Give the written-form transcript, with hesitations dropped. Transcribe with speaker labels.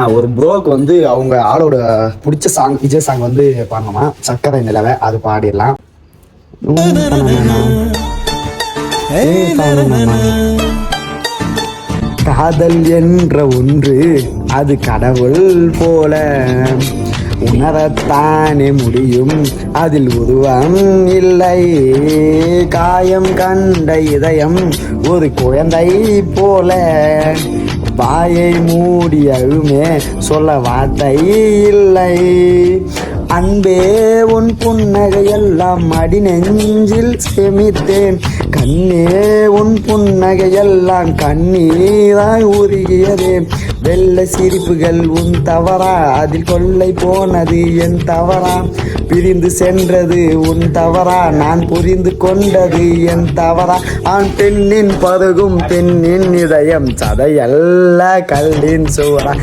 Speaker 1: ஒரு ப்ரோக்கு வந்து அவங்க ஆளோட பிடிச்ச சாங் விஜய் சாங் வந்து பாடணுமா, சக்கரை நிலவை, அது பாடிடலாம். காதல் என்ற ஒன்று அது கடவுள் போல உணரத்தானே முடியும், அதில் உருவம் இல்லை. காயம் கண்ட இதயம் ஒரு குழந்தை போல வாயை மூடியவுமே சொல்ல வார்த்தை இல்லை. அன்பே உன் புன்னகையெல்லாம் அடி நெஞ்சில் சேமித்தேன், கண்ணே உன் புன்னகையெல்லாம் கண்ணீராய் உருகியதே. வெள்ள சிரிப்புகள் உன் தவறா, அதில் கொள்ளை போனது என் தவறா. பிரிந்து சென்றது உன் தவறா, நான் புரிந்து கொண்டது என் தவறா. ஆண் பெண்ணின் பருகும் பெண்ணின் இதயம் சதையல்ல கல்லின் சோறா.